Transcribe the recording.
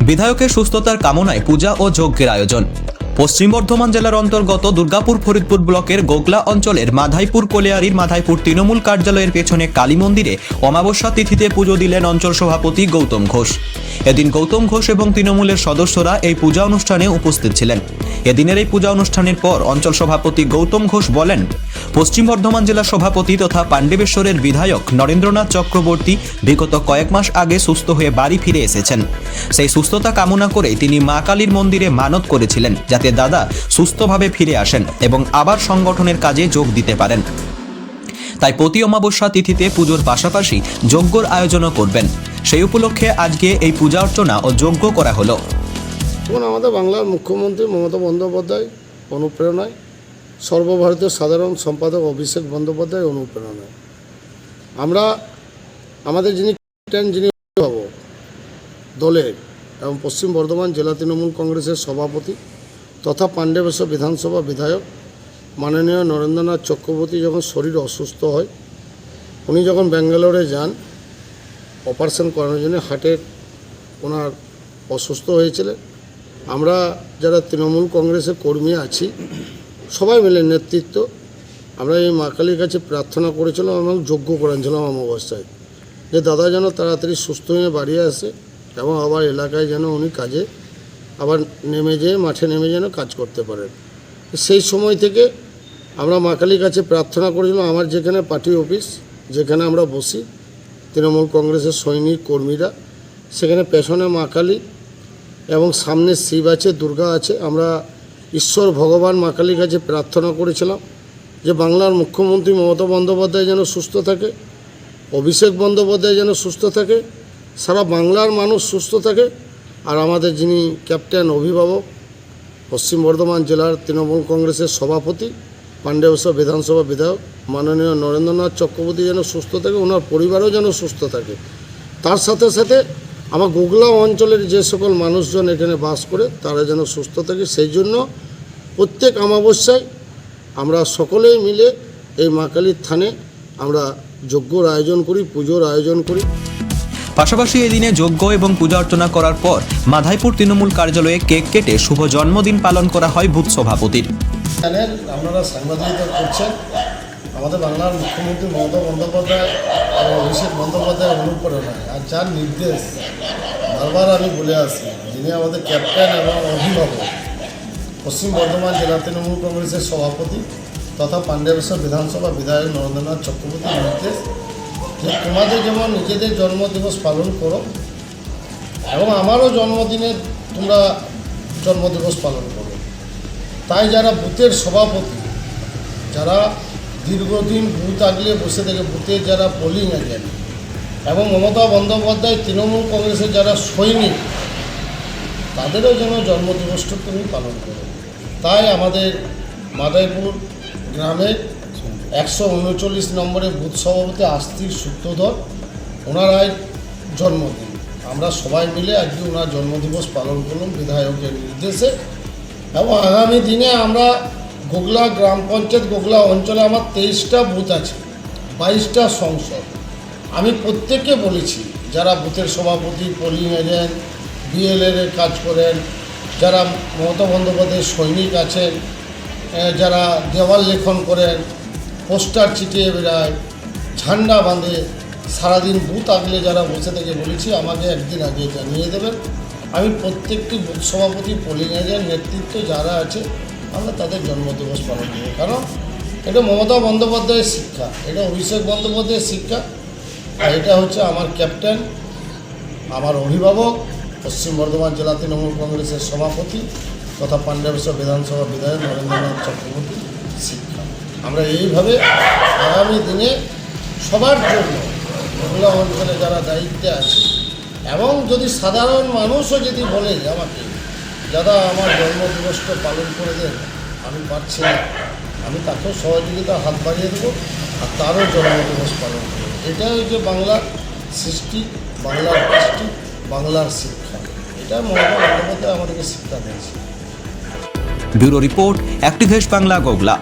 বিধায়কের সুস্থতার কামনায় পূজা ও যজ্ঞের আয়োজন। পশ্চিম বর্ধমান জেলার অন্তর্গত দুর্গাপুর ফরিদপুর ব্লকের গোগলা অঞ্চলের মাধাইপুর কোলিয়ারির মাধাইপুর তৃণমূল কার্যালয়ের পেছনে কালী মন্দিরে অমাবস্যা তিথিতে পুজো দিলেন অঞ্চল সভাপতি গৌতম ঘোষ। এদিন গৌতম ঘোষ এবং তৃণমূলের সদস্যরা এই পূজা অনুষ্ঠানে উপস্থিত ছিলেন। এদিনের এই পূজা অনুষ্ঠানের পর অঞ্চল সভাপতি গৌতম ঘোষ বলেন, পশ্চিম বর্ধমান জেলা সভাপতি তথা পাণ্ডবেশ্বরের বিধায়ক নরেন্দ্রনাথ চক্রবর্তী বিগত কয়েক মাস আগে সুস্থ হয়ে বাড়ি ফিরে এসেছেন। সেই সুস্থতা কামনা করে তিনি মা কালীর মন্দিরে মানত করেছিলেন যাতে দাদা সুস্থভাবে ফিরে আসেন এবং আবার সংগঠনের কাজে যোগ দিতে পারেন। তাই প্রতি অমাবস্যা তিথিতে পুজোর পাশাপাশি যজ্ঞর আয়োজনও করবেন। সেই উপলক্ষে আজকে এই পূজা অর্চনা ও যজ্ঞ করা হলো। আমাদের বাংলার মুখ্যমন্ত্রী মমতা বন্দ্যোপাধ্যায় অনুপ্রেরণায়, সর্বভারতীয় সাধারণ সম্পাদক অভিষেক বন্দ্যোপাধ্যায় অনুপ্রেরণায় আমরা আমাদের যিনি অভিভাবক দলের এবং পশ্চিম বর্ধমান জেলা তৃণমূল কংগ্রেসের সভাপতি তথা পাণ্ডবেশ্বর বিধানসভা বিধায়ক মাননীয় নরেন্দ্রনাথ চক্রবর্তী যখন শরীর অসুস্থ হয়, উনি যখন ব্যাঙ্গালোরে যান অপারেশন করানোর জন্য, হার্টের ওনার অসুস্থ হয়েছিলেন, আমরা যারা তৃণমূল কংগ্রেসের কর্মী আছি সবাই মিলে নেতৃত্ব আমরা এই মা কালীর কাছে প্রার্থনা করেছিলাম এবং যজ্ঞ করেছিলাম অমাবস্যায়, যে দাদা যেন তাড়াতাড়ি সুস্থ হয়ে বাড়ি আসে এবং আবার এলাকায় যেন উনি কাজে আবার মাঠে নেমে যেন কাজ করতে পারেন। সেই সময় থেকে আমরা মা কালীর কাছে প্রার্থনা করেছিলাম। আমার যেখানে পার্টি অফিস, যেখানে আমরা বসি তৃণমূল কংগ্রেসের সৈনিক কর্মীরা, সেখানে পেছনে মা কালী এবং সামনে শিব আছে, দুর্গা আছে। আমরা ঈশ্বর ভগবান মা কালীর কাছে প্রার্থনা করেছিলাম যে বাংলার মুখ্যমন্ত্রী মমতা বন্দ্যোপাধ্যায় যেন সুস্থ থাকে, অভিষেক বন্দ্যোপাধ্যায় যেন সুস্থ থাকে, সারা বাংলার মানুষ সুস্থ থাকে, আর আমাদের যিনি ক্যাপ্টেন অভিভাবক পশ্চিম বর্ধমান জেলার তৃণমূল কংগ্রেসের সভাপতি পাণ্ডবেশ্বর বিধানসভা বিধায়ক মাননীয় নরেন্দ্রনাথ চক্রবর্তী যেন সুস্থ থাকে, ওনার পরিবারও যেন সুস্থ থাকে। তার সাথে সাথে আমার গোগলা অঞ্চলের যে সকল মানুষজন এখানে বাস করে তারা যেন সুস্থ থাকে। সেই জন্য প্রত্যেক অমাবস্যায় আমরা সকলেই মিলে এই মা কালীর থানে আমরা যজ্ঞর আয়োজন করি, পুজোর আয়োজন করি। পাশাপাশি এদিনে যজ্ঞ এবং পূজা অর্চনা করার পর মাধাইপুর তৃণমূল কার্যালয়ে কেক কেটে শুভ জন্মদিন পালন করা হয় বুথ সভাপতির। আপনারা সাংবাদিকতা করছেন, আমাদের বাংলার মুখ্যমন্ত্রী মমতা বন্দ্যোপাধ্যায় এবং অভিষেক বন্দ্যোপাধ্যায় অনুপ্রেরণায় আর যার নির্দেশ বারবার আমি বলে আসি, যিনি আমাদের ক্যাপ্টেন এবং অভিভাবক পশ্চিম বর্ধমান জেলা তৃণমূল কংগ্রেসের সভাপতি তথা পাণ্ডবেশ্বর বিধানসভা বিধায়ক নরেন্দ্রনাথ চক্রবর্তীর নির্দেশ যে তোমাদের যেমন নিজেদের জন্মদিবস পালন করো এবং আমারও জন্মদিনে তোমরা জন্মদিবস পালন করো। তাই যারা বুথের সভাপতি, যারা দীর্ঘদিন বুথ আগলিয়ে বসে থেকে বুথের যারা পোলিং এজেন্ট এবং মমতা বন্দ্যোপাধ্যায় তৃণমূল কংগ্রেসের যারা সৈনিক, তাদেরও যেন জন্মদিবসটা তুমি পালন করো। তাই আমাদের মাদাইপুর গ্রামের 139 নম্বরে বুথ সভাপতি আস্তিক সূত্রধর, ওনারাই জন্মদিন, আমরা সবাই মিলে আজকে ওনার জন্মদিবস পালন করলাম বিধায়কের নির্দেশে। এবং আগামী দিনে আমরা গোগলা গ্রাম পঞ্চায়েত গোগলা অঞ্চলে আমার 23টা বুথ আছে, 22টা সংসদ। আমি প্রত্যেককে বলেছি যারা বুথের সভাপতি, পোলিং এজেন্ট, বিএলএর কাজ করেন, যারা মমতা বন্দ্যোপাধ্যায়ের সৈনিক আছেন, যারা দেওয়াল লেখন করেন, পোস্টার চিটিয়ে বেড়ায়, ঝান্ডা বাঁধে, সারাদিন বুথ আগলে যারা বসে থেকে বলেছি আমাকে একদিন আগে জানিয়ে দেবেন। আমি প্রত্যেকটি বুথ সভাপতি, পোলিং এজেন্ট, নেতৃত্ব যারা আছে আমরা তাদের জন্মদিবস পালন করব। কারণ এটা মমতা বন্দ্যোপাধ্যায়ের শিক্ষা, এটা অভিষেক বন্দ্যোপাধ্যায়ের শিক্ষা, আর এটা হচ্ছে আমার ক্যাপ্টেন, আমার অভিভাবক পশ্চিম বর্ধমান জেলা তৃণমূল কংগ্রেসের সভাপতি তথা পাণ্ডবেশ্বর বিধানসভা বিধায়ক নরেন্দ্রনাথ চক্রবর্তী শিক্ষা। আমরা এইভাবে আগামী দিনে সবার জন্য গোগলা অঞ্চলে যারা দায়িত্বে আছে এবং যদি সাধারণ মানুষও যদি বলে আমাকে দাদা আমার জন্মদিবসটা পালন করে দেন, আমি পারছি না, আমি তাকেও সহযোগিতা হাত বাড়িয়ে দেবো আর তারও জন্মদিবস পালন করবো। এটাই হচ্ছে বাংলার সৃষ্টি, বাংলার কৃষ্টি, বাংলার শিক্ষা। এটা মমতা বন্দ্যোপাধ্যায় আমাদেরকে শিক্ষা দিয়েছে। Bureau report activist Bangla Gogla.